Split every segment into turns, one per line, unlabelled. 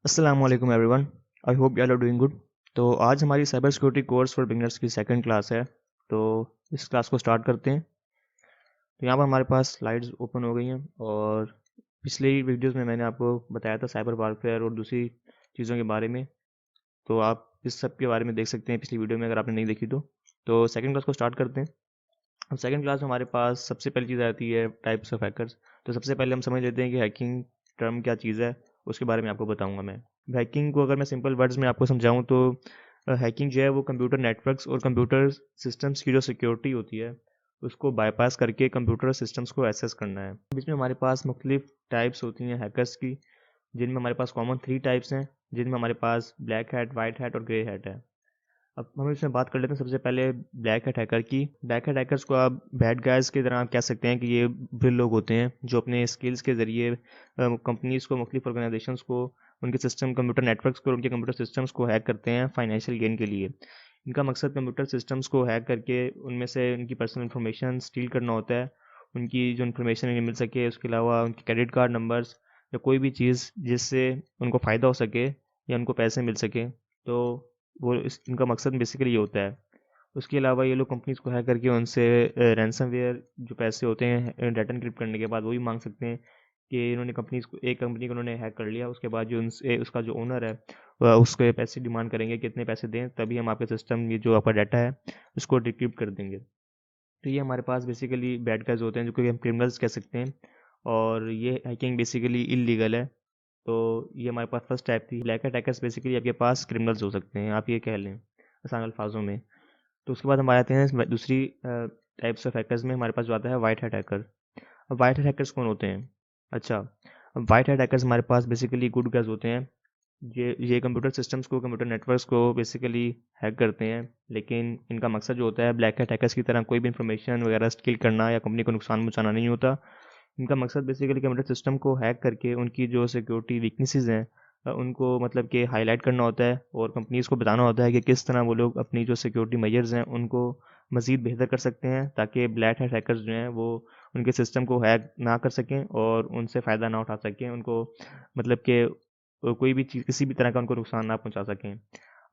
अस्सलाम वालेकुम everyone. I hope you are doing good. तो आज हमारी cyber security course for beginners की सेकंड क्लास है। तो इस क्लास को स्टार्ट करते हैं। तो यहाँ पर हमारे पास स्लाइड्स ओपन हो गई हैं और पिछली वीडियोस में मैंने आपको बताया था साइबर वारफेयर और दूसरी चीज़ों के बारे में। तो आप इस सब के बारे में देख सकते हैं पिछली वीडियो में अगर आपने नहीं देखी तो सेकंड क्लास को स्टार्ट करते हैं। अब सेकंड क्लास में हमारे पास सबसे पहली चीज़ आती है टाइप्स ऑफ हैकर्स। तो सबसे पहले हम समझ लेते हैं कि हैकिंग टर्म क्या चीज़ है, उसके बारे में आपको बताऊंगा मैं। हैकिंग को अगर मैं सिंपल वर्ड्स में आपको समझाऊं तो हैकिंग जो है वो कंप्यूटर नेटवर्क्स और कंप्यूटर सिस्टम्स की जो सिक्योरिटी होती है उसको बाईपास करके कंप्यूटर सिस्टम्स को एक्सेस करना है। बीच में हमारे पास मुख्तलिफ टाइप्स होती हैं हैकर्स की, जिनमें हमारे पास कॉमन 3 टाइप्स हैं, जिनमें हमारे पास ब्लैक हैट, वाइट हैट और ग्रे हैट है। अब हम इसमें बात कर लेते हैं सबसे पहले ब्लैक हैट हैकर की। ब्लैक हैट हैकर्स को आप बैड गाइज की तरह आप कह सकते हैं कि ये बुरे लोग होते हैं जो अपने स्किल्स के ज़रिए कंपनीज को, मुख्तलिफ ऑर्गेनाइजेशंस को, उनके सिस्टम, कंप्यूटर नेटवर्क्स को, उनके कंप्यूटर सिस्टम्स को हैक करते हैं फाइनेंशियल गेन के लिए। इनका मकसद कंप्यूटर सिस्टम्स को हैक करके उनमें से उनकी पर्सनल इन्फॉर्मेशन स्टील करना होता है। उनकी जो इन्फॉर्मेशन इन्हें मिल सके, उसके अलावा उनके क्रेडिट कार्ड नंबर्स या कोई भी चीज़ जिससे उनको फ़ायदा हो सके या उनको पैसे मिल सके। तो वो इनका मकसद बेसिकली ये होता है। उसके अलावा ये लोग कंपनीज को हैक करके उनसे रैंसमवेयर जो पैसे होते हैं डाटा इनक्रिप्ट करने के बाद वो भी मांग सकते हैं कि इन्होंने कंपनीज को, एक कंपनी को उन्होंने हैक कर लिया, उसके बाद जो उनसे उसका जो ओनर है वह उसके पैसे डिमांड करेंगे, कितने पैसे दें तभी हम आपके सिस्टम, ये जो आपका डाटा है उसको डिक्रिप्ट कर देंगे। तो ये हमारे पास बेसिकली बैड गाइज होते हैं जो कि हम क्रिमिनल्स कह सकते हैं, और ये हैकिंग बेसिकली इलीगल है। तो ये हमारे पास फर्स्ट टाइप थी। ब्लैक अटैकर्स बेसिकली आपके पास क्रिमिनल्स हो सकते हैं, आप ये कह लें आसान अल्फाजों में। तो उसके बाद हम आ जाते हैं दूसरी टाइप्स ऑफ हैकर्स में। हमारे पास जो आता है वाइट हैट हैकर। अब वाइट हैट हैकर्स कौन होते हैं? अच्छा, अब वाइट हैट हैकर्स हमारे पास बेसिकली गुड गाइज होते हैं। ये कंप्यूटर सिस्टम्स को, कंप्यूटर नेटवर्क्स को बेसिकली हैक करते हैं, लेकिन इनका मकसद जो होता है ब्लैक हैट हैकर्स की तरह कोई भी इंफॉर्मेशन वगैरह स्टील करना या कंपनी को नुकसान पहुंचाना नहीं होता। इनका मकसद बेसिकली कंप्यूटर सिस्टम को हैक करके उनकी जो सिक्योरिटी वीकनेसेस हैं उनको मतलब कि हाईलाइट करना होता है और कंपनीज़ को बताना होता है कि किस तरह वो लोग अपनी जो सिक्योरिटी मेजर्स हैं उनको मज़ीद बेहतर कर सकते हैं, ताकि ब्लैक हैट हैकर्स जो हैं वो उनके सिस्टम को हैक ना कर सकें और उनसे फ़ायदा ना उठा सकें, उनको मतलब कि कोई भी चीज़, किसी भी तरह का उनको नुकसान ना पहुंचा सकें।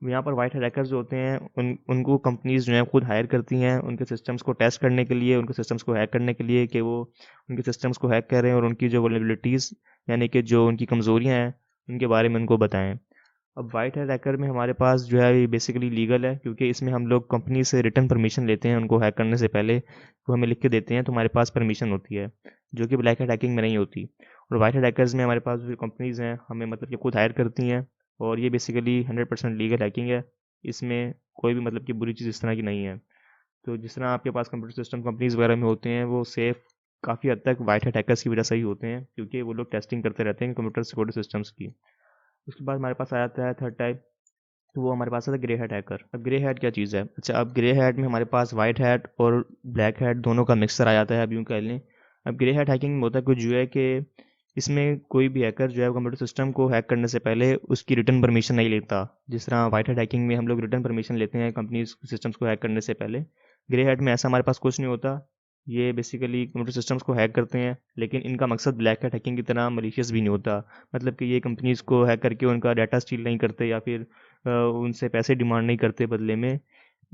यहाँ पर वाइट हैकर्स जो होते हैं उनको कंपनीज़ जो हैं खुद हायर करती हैं उनके सिस्टम्स को टेस्ट करने के लिए, उनके सिस्टम्स को हैक करने के लिए, कि वो उनके सिस्टम्स को हैक करें और उनकी जो वल्नरेबिलिटीज़ यानी कि जो उनकी कमज़ोरियाँ हैं उनके बारे में उनको बताएं। अब वाइट हैट हैकर में हमारे पास जो है ये बेसिकली लीगल है, क्योंकि इसमें हम लोग कंपनी से रिटर्न परमिशन लेते हैं उनको हैक करने से पहले। वो हमें लिख के देते हैं तो हमारे पास परमिशन होती है, जो कि ब्लैक हैट हैकिंग में नहीं होती। और वाइट हैट हैकर्स में हमारे पास जो कंपनीज़ हैं हमें मतलब कि खुद हायर करती हैं, और ये बेसिकली 100% लीगल हैकिंग है। इसमें कोई भी मतलब कि बुरी चीज़ इस तरह की नहीं है। तो जिस तरह आपके पास कंप्यूटर सिस्टम कंपनीज़ वगैरह में होते हैं वो सेफ़ काफ़ी हद तक वाइट हैट हैकर्स की वजह से ही होते हैं, क्योंकि वो लोग टेस्टिंग करते रहते हैं कंप्यूटर सिक्योरिटी सिस्टम्स की। उसके बाद हमारे पास आ जाता है थर्ड टाइप। तो वो हमारे पास आता है ग्रे हैट हैकर। अब ग्रे हैट क्या चीज़ है? अच्छा, अब ग्रे हैट में हमारे पास वाइट हैट और ब्लैक हैट दोनों का मिक्सर आ जाता है, अब यूँ कह लें। अब ग्रे हैट हैकिंग में होता है कुछ जो है कि इसमें कोई भी हैकर जो है कंप्यूटर सिस्टम को हैक करने से पहले उसकी रिटर्न परमिशन नहीं लेता। जिस तरह वाइट हैट हैकिंग में हम लोग रिटर्न परमिशन लेते हैं कंपनी सिस्टम्स को हैक करने से पहले, ग्रे हैट में ऐसा हमारे पास कुछ नहीं होता। ये बेसिकली कंप्यूटर सिस्टम्स को हैक करते हैं, लेकिन इनका मकसद ब्लैक हैट हैकिंग की तरह मलिशियस भी नहीं होता। मतलब कि ये कंपनीज़ को हैक करके उनका डाटा स्टील नहीं करते या फिर उनसे पैसे डिमांड नहीं करते बदले में।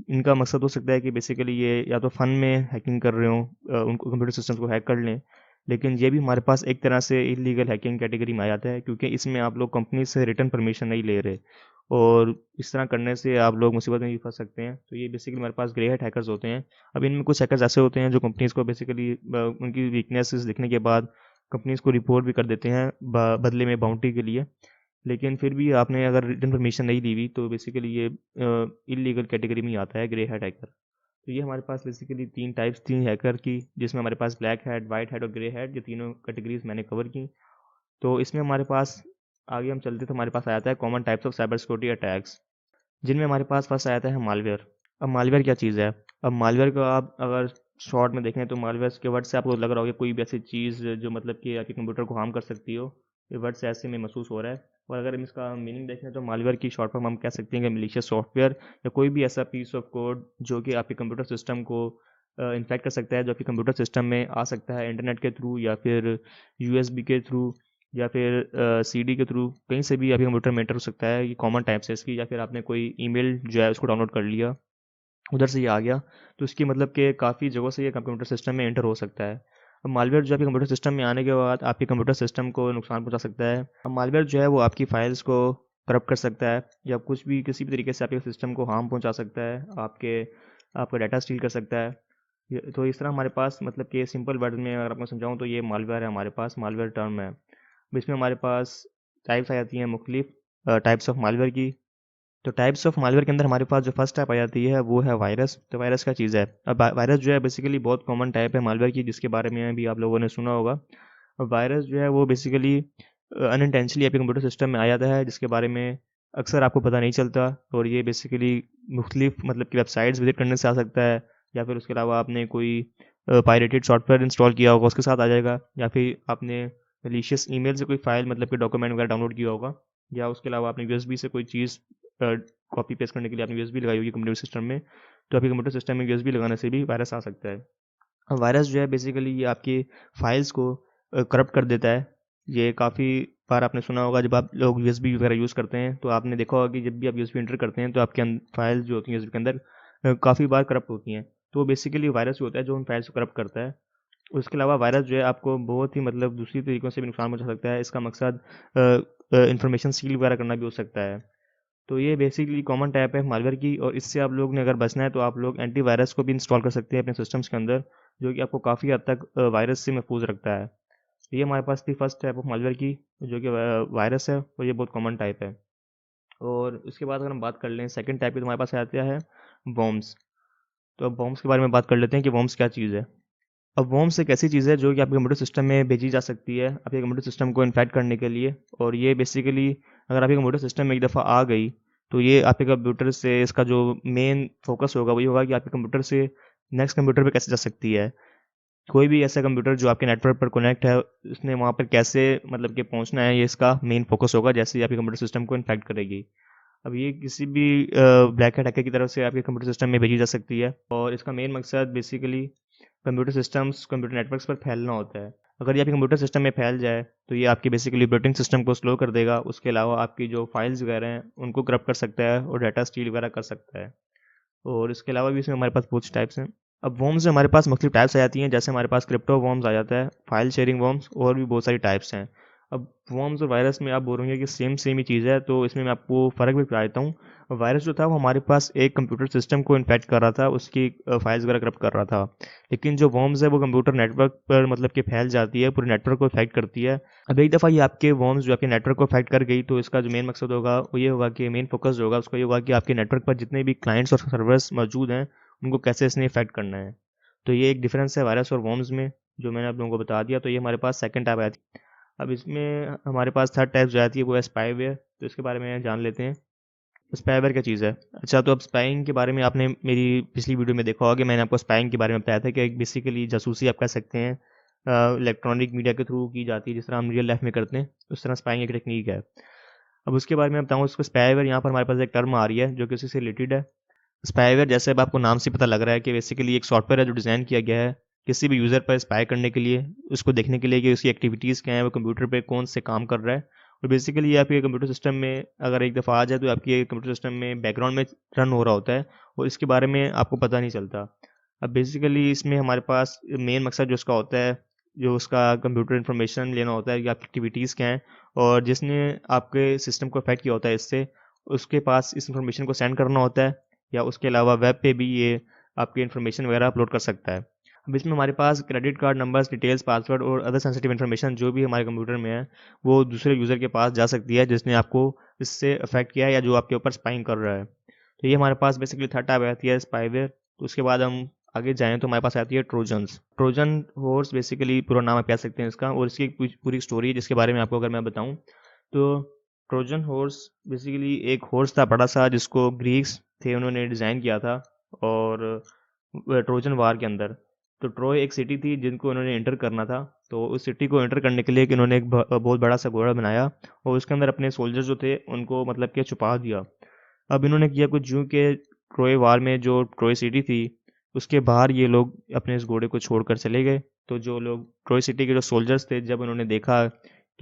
इनका मकसद हो सकता है कि बेसिकली ये या तो फ़न में हैकिंग कर रहे हों, उनको कंप्यूटर सिस्टम्स को हैक कर लें। लेकिन ये भी हमारे पास एक तरह से इलीगल हैकिंग कैटेगरी में आ जाता है, क्योंकि इसमें आप लोग कंपनी से रिटर्न परमिशन नहीं ले रहे, और इस तरह करने से आप लोग मुसीबत में भी फंस सकते हैं। तो ये बेसिकली हमारे पास ग्रे हैट हैकर्स होते हैं। अब इनमें कुछ हैकर्स ऐसे होते हैं जो कंपनीज़ को बेसिकली उनकी वीकनेसेस दिखने के बाद कंपनीज़ को रिपोर्ट भी कर देते हैं बदले में बाउंटी के लिए। लेकिन फिर भी आपने अगर रिटर्न परमिशन नहीं ली हुई तो बेसिकली ये इलीगल कैटेगरी में ही आता है, ग्रे हैट हैकर। तो ये हमारे पास बेसिकली 3 टाइप्स थी हैकर की, जिसमें हमारे पास ब्लैक हैट, वाइट हैट और ग्रे हैट, ये तीनों कैटेगरीज मैंने कवर की। तो इसमें हमारे पास आगे हम चलते तो हमारे पास आ जाता है common types of cyber security attacks, जिनमें हमारे पास फर्स्ट आ जाता है मालवेयर। अब मालवेयर क्या चीज़ है? अब मालवेयर को आप अगर शॉर्ट में देखें तो मालवेयर के वर्ड से आपको लग रहा होगा कोई भी ऐसी चीज़ जो मतलब कि आपके कंप्यूटर को हार्म कर सकती हो। ये वर्ड से ऐसे में महसूस हो रहा है। और अगर हम इसका मीनिंग देखें तो मालवेयर की शॉर्ट फॉर्म हम कह सकते हैं कि मिलीशियस सॉफ्टवेयर, या कोई भी ऐसा पीस ऑफ कोड जो कि आपके कंप्यूटर सिस्टम को इन्फेक्ट कर सकता है, जो आपके कंप्यूटर सिस्टम में आ सकता है इंटरनेट के थ्रू या फिर यूएसबी के थ्रू, या फिर सीडी के थ्रू कहीं से भी आपके कंप्यूटर में एंटर हो सकता है। ये कॉमन टाइप्स है इसकी। या फिर आपने कोई ईमेल जो है उसको डाउनलोड कर लिया, उधर से ये आ गया, तो इसकी मतलब कि काफ़ी जगहों से ये कंप्यूटर सिस्टम में एंटर हो सकता है। अब मालवेयर जो है आपके कंप्यूटर सिस्टम में आने के बाद आपके कंप्यूटर सिस्टम को नुकसान पहुंचा सकता है। अब मालवेयर जो है वो आपकी फाइल्स को करप्ट कर सकता है, या कुछ भी किसी भी तरीके से आपके सिस्टम को हार्म पहुंचा सकता है, आपका डाटा स्टील कर सकता है। तो इस तरह हमारे पास मतलब कि सिंपल वर्ड में अगर आपको समझाऊँ तो ये मालवेयर है, हमारे पास मालवेयर टर्म है। अब इसमें हमारे पास टाइप्स आ जाती हैं मुख्तलिफ टाइप्स ऑफ मालवेयर की। तो टाइप्स ऑफ मालवेयर के अंदर हमारे पास जो फर्स्ट टाइप आ जाती है वो है वायरस। तो वायरस क्या चीज़ है? अब वायरस जो है बेसिकली बहुत कॉमन टाइप है मालवेयर की, जिसके बारे में भी आप लोगों ने सुना होगा। अब वायरस जो है वो बेसिकली अनइंटेंशनली आपके कंप्यूटर सिस्टम में आ जाता है, जिसके बारे में अक्सर आपको पता नहीं चलता। और ये बेसिकली मुख्तलिफ मतलब कि वेबसाइट्स विजिट करने से आ सकता है, या फिर उसके अलावा आपने कोई पायरेटेड सॉफ्टवेयर इंस्टॉल किया होगा उसके साथ आ जाएगा, या फिर आपने मलिशियस ईमेल से कोई फाइल मतलब कि डॉक्यूमेंट वगैरह डाउनलोड किया होगा, या उसके अलावा आपने यूएसबी से कोई चीज़ कॉपी पेस्ट करने के लिए आपने यूएसबी लगाई होगी कंप्यूटर सिस्टम में, तो आपके कंप्यूटर सिस्टम में यूएसबी लगाने से भी वायरस आ सकता है। अब वायरस जो है बेसिकली ये आपकी फाइल्स को करप्ट कर देता है। ये काफ़ी बार आपने सुना होगा, जब आप लोग यूएसबी वगैरह यूज़ करते हैं तो आपने देखा होगा कि जब भी आप यूएसबी एंटर करते हैं तो आपके फाइल्स जो होती हैं यूएसबी के अंदर काफ़ी बार करप्ट होती हैं। तो बेसिकली वायरस होता है जो उन फाइल्स को करप्ट करता है। उसके अलावा वायरस जो है आपको बहुत ही मतलब दूसरी तरीकों से भी नुकसान पहुंचा सकता है। इसका मकसद इंफॉर्मेशन सील वगैरह करना भी हो सकता है। तो ये बेसिकली कॉमन टाइप है मालवेयर की, और इससे आप लोग ने अगर बचना है तो आप लोग एंटीवायरस को भी इंस्टॉल कर सकते हैं अपने सिस्टम्स के अंदर, जो कि आपको काफ़ी हद तक वायरस से महफूज रखता है। तो ये हमारे पास थी फर्स्ट टाइप ऑफ मालवेयर की, जो कि वायरस है, और ये बहुत कॉमन टाइप है। और उसके बाद अगर हम बात कर लें सेकंड टाइप की, तो हमारे पास आता है वॉर्म्स। तो अब वॉर्म्स के बारे में बात कर लेते हैं कि वॉर्म्स क्या चीज़ है। अब वॉर्म्स एक ऐसी चीज़ है जो कि आपके कंप्यूटर सिस्टम में भेजी जा सकती है आपके कंप्यूटर सिस्टम को इन्फेक्ट करने के लिए। और ये बेसिकली अगर आपके कंप्यूटर सिस्टम में एक दफ़ा आ गई, तो ये आपके कंप्यूटर से इसका जो मेन फोकस होगा वही होगा कि आपके कंप्यूटर से नेक्स्ट कंप्यूटर पे कैसे जा सकती है। कोई भी ऐसा कंप्यूटर जो आपके नेटवर्क पर कनेक्ट है, उसने वहाँ पर कैसे मतलब कि पहुँचना है, ये इसका मेन फोकस होगा जैसे ही आपके कंप्यूटर सिस्टम को इन्फेक्ट करेगी। अब ये किसी भी ब्लैक हैट हैकर की तरफ से आपके कंप्यूटर सिस्टम में भेजी जा सकती है, और इसका मेन मकसद basically computer systems computer networks पर फैलना होता है। अगर ये आपके कंप्यूटर सिस्टम में फैल जाए तो ये आपकी बेसिकली ऑपरेटिंग सिस्टम को स्लो कर देगा। उसके अलावा आपकी जो फाइल्स वगैरह हैं उनको करप्ट कर सकता है और डाटा स्टील वगैरह कर सकता है। और इसके अलावा भी इसमें हमारे पास बहुत टाइप्स हैं। अब वॉर्म्स में हमारे पास मुख्तलिफ टाइप्स आ जाती हैं, जैसे हमारे पास क्रिप्टो वॉर्म्स आ जाता है, फाइल शेयरिंग वॉर्म्स, और भी बहुत सारी टाइप्स हैं। अब वॉर्म्स और वायरस में आप बोलेंगे कि सेम सेम ही चीज़ है, तो इसमें मैं आपको फ़र्क भी बता देता हूँ। वायरस जो था वो हमारे पास एक कंप्यूटर सिस्टम को इन्फेक्ट कर रहा था, उसकी फाइल्स वगैरह करप्ट कर रहा था। लेकिन जो वॉर्म्स है वो कंप्यूटर नेटवर्क पर मतलब कि फैल जाती है, पूरे नेटवर्क को इफेक्ट करती है। अब एक दफ़ा ये आपके वॉर्म्स जो आपके नेटवर्क को इफेक्ट कर गई, तो इसका जो मेन मकसद होगा वो ये होगा कि मेन फोकस जो होगा उसका ये होगा कि आपके नेटवर्क पर जितने भी क्लाइंट्स और सर्वर्स मौजूद हैं उनको कैसे इसने इफेक्ट करना है। तो ये एक डिफरेंस है वायरस और वॉर्म्स में, जो मैंने आप लोगों को बता दिया। तो ये हमारे पास सेकंड टाइप आती है। अब इसमें हमारे पास थर्ड टाइप जो आती है वो है स्पाईवेयर। तो इसके बारे में जान लेते हैं। स्पाईवेयर क्या चीज़ है? अच्छा, तो अब स्पाइंग के बारे में आपने मेरी पिछली वीडियो में देखा होगा कि मैंने आपको स्पाइंग के बारे में बताया था कि बेसिकली जासूसी आप कह सकते हैं, इलेक्ट्रॉनिक मीडिया के थ्रू की जाती है, जिस तरह हम रियल लाइफ में करते हैं उस तरह स्पाइंग एक टेक्निक है। अब उसके बारे में बताऊँ, उसको स्पाईवेयर यहाँ पर हमारे पास एक टर्म आ रही है जो कि उसी से रिलेटेड है। स्पाईवेयर जैसे अब आपको नाम से पता लग रहा है कि बेसिकली एक सॉफ्टवेयर है जो डिज़ाइन किया गया है किसी भी यूज़र पर स्पाई करने के लिए, उसको देखने के लिए कि उसकी एक्टिविटीज़ क्या हैं, वो कंप्यूटर पे कौन से काम कर रहा है। और बेसिकली ये आपके कंप्यूटर सिस्टम में अगर एक दफ़ा आ जाए तो आपके कंप्यूटर सिस्टम में बैकग्राउंड में रन हो रहा होता है, और इसके बारे में आपको पता नहीं चलता। अब बेसिकली इसमें हमारे पास मेन मकसद जो उसका होता है, जो उसका कंप्यूटर इन्फॉर्मेशन लेना होता है कि आपकी एक्टिविटीज़ क्या हैं, और जिसने आपके सिस्टम को अफेक्ट किया होता है इससे, उसके पास इस इन्फॉर्मेशन को सेंड करना होता है, या उसके अलावा वेब पे भी ये आपकी इन्फॉर्मेशन वगैरह अपलोड कर सकता है। अब इसमें हमारे पास credit card numbers, details, password और अदर सेंसिटिव इन्फॉर्मेशन जो भी हमारे कंप्यूटर में है, वो दूसरे यूज़र के पास जा सकती है जिसने आपको इससे अफेक्ट किया है या जो आपके ऊपर स्पाइंग कर रहा है। तो ये हमारे पास बेसिकली थर्ड टाइप आती है स्पाईवेयर। तो उसके बाद हम आगे जाएँ तो हमारे पास आती है ट्रोजन्स। ट्रोजन हॉर्स बेसिकली पूरा नाम आप कह सकते हैं इसका, और इसकी एक पूरी स्टोरी है जिसके बारे में आपको अगर मैं बताऊँ तो ट्रोजन हॉर्स बेसिकली एक हॉर्स था बड़ा सा, जिसको ग्रीक्स थे उन्होंने डिज़ाइन किया था। और ट्रोजन वार के अंदर, तो ट्रॉय एक सिटी थी जिनको उन्होंने एंटर करना था। तो उस सिटी को एंटर करने के लिए कि उन्होंने एक बहुत बड़ा सा घोड़ा बनाया, और उसके अंदर अपने सोल्जर जो थे उनको मतलब कि छुपा दिया। अब इन्होंने किया कुछ यूँ कि ट्रॉय वार में जो ट्रॉय सिटी थी उसके बाहर ये लोग अपने इस घोड़े को छोड़कर चले गए। तो जो लोग ट्रॉय सिटी के जो सोल्जर्स थे, जब उन्होंने देखा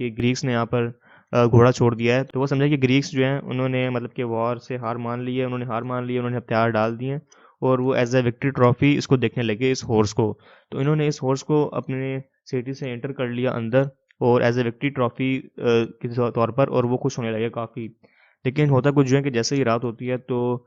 कि ग्रीक्स ने यहाँ पर घोड़ा छोड़ दिया है। तो वो समझा कि ग्रीक्स जो हैं उन्होंने मतलब कि वॉर से हार मान ली है, उन्होंने हथियार डाल दिए हैं और वो एज ए विक्ट्री ट्रॉफी इसको देखने लगे, इस हॉर्स को। तो इन्होंने इस हॉर्स को अपने सिटी से एंटर कर लिया अंदर और एज ए विक्ट्री ट्रॉफी के तौर पर, और वो खुश होने लगे काफ़ी। लेकिन होता कुछ जो है कि जैसे ही रात होती है तो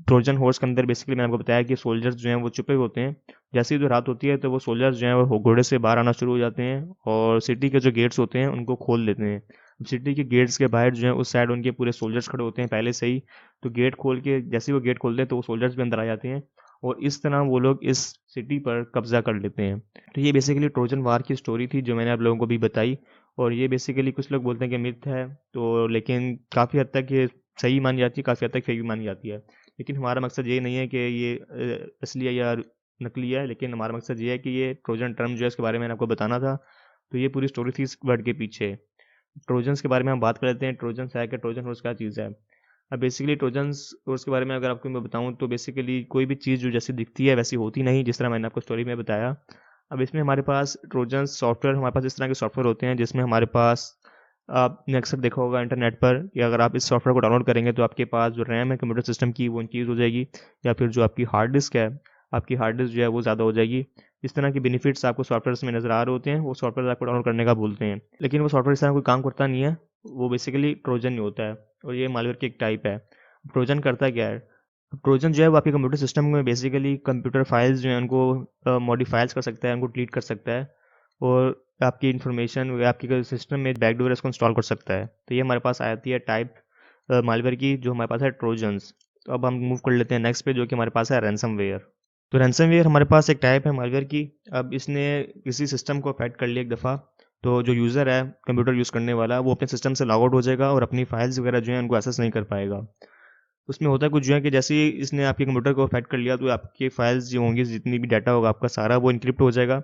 ट्रोजन हॉर्स के अंदर बेसिकली मैंने आपको बताया कि सोल्जर्स जो हैं वो छुपे होते हैं। जैसे ही जो रात होती है तो वो सोल्जर्स जो हैं वो घोड़े से बाहर आना शुरू हो जाते हैं और सिटी के जो गेट्स होते हैं उनको खोल देते हैं। अब सिटी के गेट्स के बाहर जो है उस साइड उनके पूरे सोल्जर्स खड़े होते हैं पहले से ही। तो गेट खोल के जैसे ही वो गेट खोलते हैं तो वो सोल्जर्स भी अंदर आ जाते हैं और इस तरह वो लोग इस सिटी पर कब्जा कर लेते हैं। तो ये बेसिकली ट्रोजन वार की स्टोरी थी जो मैंने आप लोगों को भी बताई। और ये बेसिकली कुछ लोग बोलते हैं कि मिथ है, तो लेकिन काफ़ी हद तक ये सही मानी जाती है, काफ़ी हद तक फेक भी मानी जाती है। लेकिन हमारा मकसद ये नहीं है कि ये असली है या नकली है, लेकिन हमारा मकसद ये है कि ये ट्रोजन टर्म जो है इसके बारे में मैंने आपको बताना था। तो ये पूरी स्टोरी थी इस वर्ड के पीछे। ट्रोजन्स के बारे में हम बात कर लेते हैं। ट्रोजन्स है क्या, ट्रोजन हॉर्स क्या चीज़ है। अब बेसिकली ट्रोजन्स हॉर्स के बारे में अगर आपको मैं बताऊं तो बेसिकली कोई भी चीज़ जो जैसी दिखती है वैसी होती नहीं, जिस तरह मैंने आपको स्टोरी में बताया। अब इसमें हमारे पास ट्रोजन्स सॉफ्टवेयर, हमारे पास इस तरह के सॉफ्टवेयर होते हैं जिसमें हमारे पास, आपने अक्सर देखा होगा इंटरनेट पर कि अगर आप इस सॉफ्टवेयर को डाउनलोड करेंगे तो आपके पास जो रैम है कंप्यूटर सिस्टम की वो इंक्रीज़ हो जाएगी, या फिर जो आपकी हार्ड डिस्क है, आपकी हार्ड डिस्क जो है वो ज़्यादा हो जाएगी। इस तरह के बेनिफिट्स आपको सॉफ्टवेयर में नज़र आ रहे होते हैं, वो सॉफ्टवेयर आपको डाउनलोड करने का बोलते हैं। लेकिन वो सॉफ्टवेयर इस तरह कोई काम करता नहीं है, वो बेसिकली ट्रोजन ही होता है और ये मालवेयर की एक टाइप है। ट्रोजन करता क्या है। ट्रोजन जो है वो आपके कंप्यूटर सिस्टम में बेसिकली कंप्यूटर फाइल्स जो हैं उनको मॉडिफाइल्स कर सकता है, उनको डिलीट कर सकता है और आपकी इन्फॉर्मेशन आपके सिस्टम में बैकडोर इसको इंस्टॉल कर सकता है। तो ये हमारे पास आती है टाइप मालवेयर की, जो हमारे पास है ट्रोजन्स। तो अब हम मूव कर लेते हैं नेक्स्ट पे, जो कि हमारे पास है रैंसमवेयर। तो रैंसमवेयर हमारे पास एक टाइप है मालवेयर की। अब इसने किसी सिस्टम को अफेक्ट कर लिया एक दफ़ा, तो जो यूज़र है कंप्यूटर यूज़ करने वाला वो अपने सिस्टम से लॉग आउट हो जाएगा और अपनी फाइल्स वगैरह जो है उनको एक्सेस नहीं कर पाएगा। उसमें होता कुछ जो है कि जैसे ही इसने आपके कंप्यूटर को अफेक्ट कर लिया तो आपकी फाइल्स जो होंगी, जितनी भी डाटा होगा आपका सारा, वो इनक्रिप्ट हो जाएगा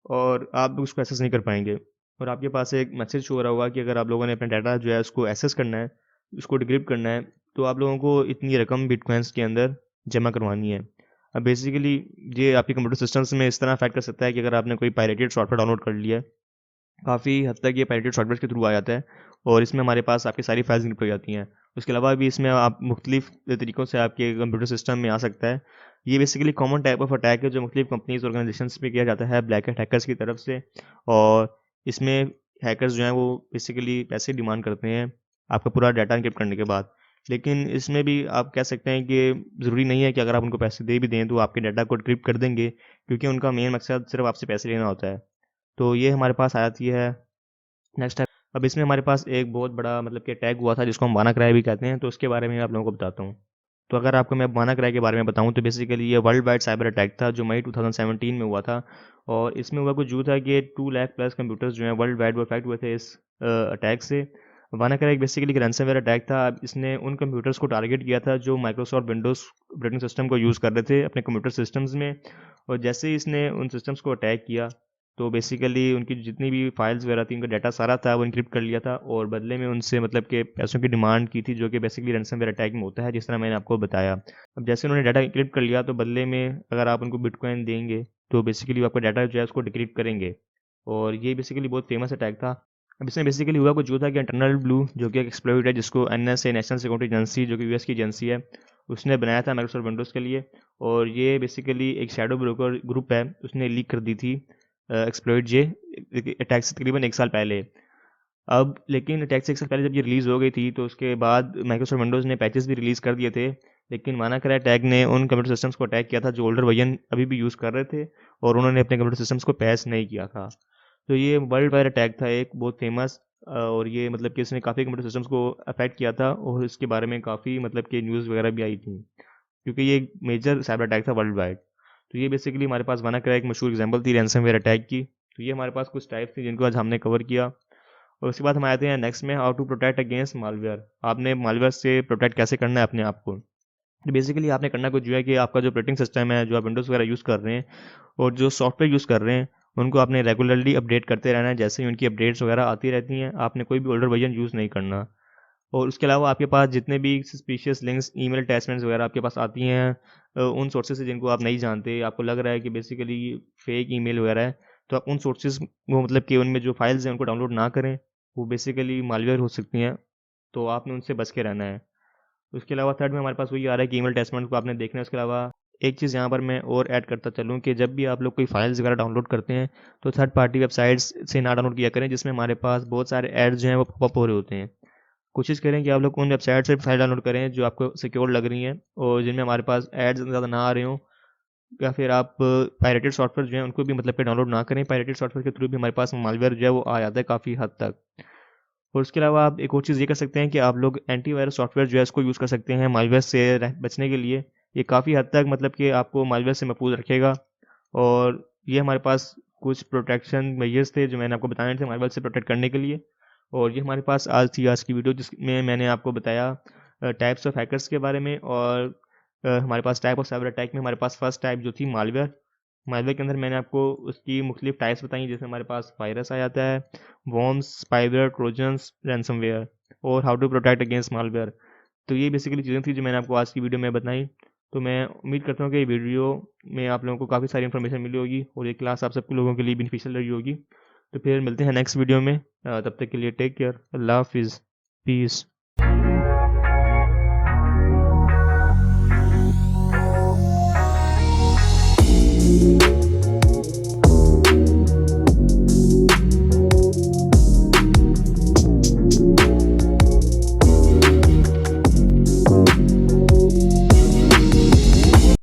और आप उसको एक्सेस नहीं कर पाएंगे। और आपके पास एक मैसेज शो हो रहा होगा कि अगर आप लोगों ने अपना डाटा जो है उसको एक्सेस करना है, उसको डिक्रिप्ट करना है, तो आप लोगों को इतनी रकम बिटकॉइंस के अंदर जमा करवानी है। अब बेसिकली ये आपके कंप्यूटर सिस्टम्स में इस तरह अफेक्ट कर सकता है कि अगर आपने कोई पायरेटेड सॉफ्टवेयर डाउनलोड कर लिया है, काफ़ी हद तक ये पायरेटेड सॉफ्टवेयर के थ्रू आ जाता है और इसमें हमारे पास आपकी सारी फाइल्स इनपुट हो जाती हैं। उसके अलावा भी इसमें आप मुख्तलिफ तरीक़ों से आपके कंप्यूटर सिस्टम में आ सकता है। ये basically common type of attack है जो मुख्तलिफ कंपनीज़ ऑर्गेनाइजेशंस पे किया जाता है ब्लैक हैट हैकर्स की तरफ से। और इसमें हैकर्स जो हैं वो बेसिकली पैसे डिमांड करते हैं आपका पूरा डाटा एन्क्रिप्ट करने के बाद। लेकिन इसमें भी आप कह सकते हैं कि ज़रूरी नहीं है कि अगर आप उनको पैसे दे भी दें तो आपके डाटा को डिक्रिप्ट कर देंगे, क्योंकि उनका मेन मकसद सिर्फ आपसे पैसे लेना होता है। तो ये हमारे पास आ जाती है नेक्स्ट टाइप। अब इसमें हमारे पास एक बहुत बड़ा मतलब कि अटैक हुआ था जिसको हम वानाक्राई भी कहते हैं, तो उसके बारे में आप लोगों को बताता हूँ। तो अगर आपको मैं वानाक्राई के बारे में बताऊँ तो बेसिकली ये वर्ल्ड वाइड साइबर अटैक था जो मई 2017 में हुआ था। और इसमें हुआ कुछ यूँ था कि 2 लाख प्लस कंप्यूटर्स जो हैं वर्ल्ड वाइड वो अफेक्ट हुए थे इस अटैक से। वानाक्राई बेसिकली एक रैंसमवेयर अटैक था। अब इसने उन कंप्यूटर्स को टारगेट किया था जो माइक्रोसॉफ्ट विंडोज़ ऑपरेटिंग सिस्टम को यूज़ कर रहे थे अपने कंप्यूटर सिस्टम्स में। और जैसे ही इसने उन सिस्टम्स को अटैक किया तो बेसिकली उनकी जितनी भी फाइल्स वगैरह थी, उनका डाटा सारा था वो इनक्रिप्ट कर लिया था और बदले में उनसे मतलब कि पैसों की डिमांड की थी, जो कि बेसिकली रैंसमवेयर अटैक में होता है, जिस तरह मैंने आपको बताया। अब जैसे उन्होंने डाटा इनक्रिप्ट कर लिया तो बदले में अगर आप उनको बिटकॉइन देंगे तो बेसिकली वो आपका डाटा जो है उसको डिक्रिप्ट करेंगे। और ये बेसिकली बहुत फेमस अटैक था। अब इसमें बेसिकली हुआ कुछ जो था कि इंटरनल ब्लू जो कि एक एक्सप्लॉइट है जिसको NSA नेशनल सिक्योरिटी एजेंसी जो कि यूएस की एजेंसी है उसने बनाया था माइक्रोसॉफ्ट विंडोज़ के लिए। और ये बेसिकली एक शैडो ब्रोकर ग्रुप है, उसने लीक कर दी थी एक्सप्लॉइट जे अटैक से तकरीबन 1 साल पहले। अब लेकिन अटैक से 1 साल पहले जब ये रिलीज़ हो गई थी तो उसके बाद माइक्रोसॉफ्ट विंडोज़ ने पैचेस भी रिलीज़ कर दिए थे। लेकिन वानाक्राई अटैक ने उन कंप्यूटर सिस्टम्स को अटैक किया था जो ओल्डर वर्जन अभी भी यूज़ कर रहे थे और उन्होंने अपने कंप्यूटर सिस्टम्स को पैच नहीं किया था। तो ये वर्ल्ड वाइड अटैक था एक बहुत फेमस। और ये मतलब कि इसने काफ़ी कंप्यूटर सिस्टम्स को अफेक्ट किया था और इसके बारे में काफ़ी मतलब कि न्यूज़ वगैरह भी आई थी, क्योंकि ये एक मेजर साइबर अटैक था वर्ल्ड वाइड। तो ये बेसिकली हमारे पास वानाक्राई एक मशहूर एग्जांपल थी रैंसमवेयर अटैक की। तो ये हमारे पास कुछ टाइप थी जिनको आज हमने कवर किया। और उसके बाद हम आते हैं नेक्स्ट में, how to protect against malware. आपने मालवेयर से प्रोटेक्ट कैसे करना है अपने आप को। तो बेसिकली आपने करना कुछ जो है कि आपका जो ऑपरेटिंग सिस्टम है, जो आप विंडोज़ वगैरह यूज़ कर रहे हैं और जो सॉफ्टवेयर यूज़ कर रहे हैं, उनको आपने रेगुलरली अपडेट करते रहना है। जैसे ही उनकी अपडेट्स वगैरह आती रहती हैं, आपने कोई भी ओल्डर वर्जन यूज़ नहीं करना। और उसके अलावा आपके पास जितने भी सस्पिशियस लिंक्स, ईमेल अटैचमेंट्स वगैरह आपके पास आती हैं उन सोर्सेज से जिनको आप नहीं जानते, आपको लग रहा है कि बेसिकली फेक ईमेल वगैरह है, तो आप उन सोर्सेज वो मतलब कि उनमें जो फाइल्स हैं उनको डाउनलोड ना करें वो बेसिकली मालवेयर हो सकती हैं, तो आपने उनसे बच के रहना है। उसके अलावा थर्ड में हमारे पास वही आ रहा है कि ईमेल अटैचमेंट को आपने देखना है। उसके अलावा एक चीज़ यहाँ पर मैं और ऐड करता चलूँ कि जब भी आप लोग कोई फाइल्स वगैरह डाउनलोड करते हैं तो थर्ड पार्टी वेबसाइट्स से ना डाउनलोड किया करें जिसमें हमारे पास बहुत सारे एड्स जो हैं वो पॉपअप हो रहे होते हैं। कोशिश करें कि आप लोग उन वेबसाइट से फाइल डाउनलोड करें जो आपको सिक्योर लग रही हैं और जिनमें हमारे पास एड्स ज़्यादा ना आ रहे हों, या फिर आप पायरेटेड सॉफ्टवेयर जो है उनको भी मतलब कि डाउनलोड ना करें। पायरेटेड सॉफ्टवेयर के थ्रू भी हमारे पास मालवेयर जो है वो आ जाता है काफ़ी हद तक। और उसके अलावा आप एक और चीज़ ये कर सकते हैं कि आप लोग एंटीवायरस सॉफ्टवेयर जो है इसको यूज़ कर सकते हैं मालवेयर से बचने के लिए। ये काफ़ी हद तक मतलब कि आपको मालवेयर से महफूज रखेगा। और ये हमारे पास कुछ प्रोटेक्शन मेजर्स थे जो मैंने आपको बताए थे मालवेयर से प्रोटेक्ट करने के लिए। और ये हमारे पास आज की वीडियो जिसमें मैंने आपको बताया टाइप्स ऑफ हैकर्स के बारे में। और हमारे पास टाइप ऑफ साइबर अटैक में हमारे पास फर्स्ट टाइप जो थी मालवेयर। मालवेयर के अंदर मैंने आपको उसकी मुख्तलिफ टाइप्स बताई, जैसे हमारे पास वायरस आ जाता है, वॉर्म्स, स्पाईवेयर, ट्रोजन्स, रैंसमवेयर, और how to protect against malware. तो ये बेसिकली चीज़ें थी जो मैंने आपको आज की वीडियो में बताई। तो मैं उम्मीद करता हूँ कि ये वीडियो में आप लोगों को काफ़ी सारी इन्फॉर्मेशन मिली होगी और ये क्लास आप सबके लोगों के लिए बेनिफिशियल रही होगी। तो फिर मिलते हैं नेक्स्ट वीडियो में। तब तक के लिए टेक केयर, अल्लाह हाफिज़, पीस।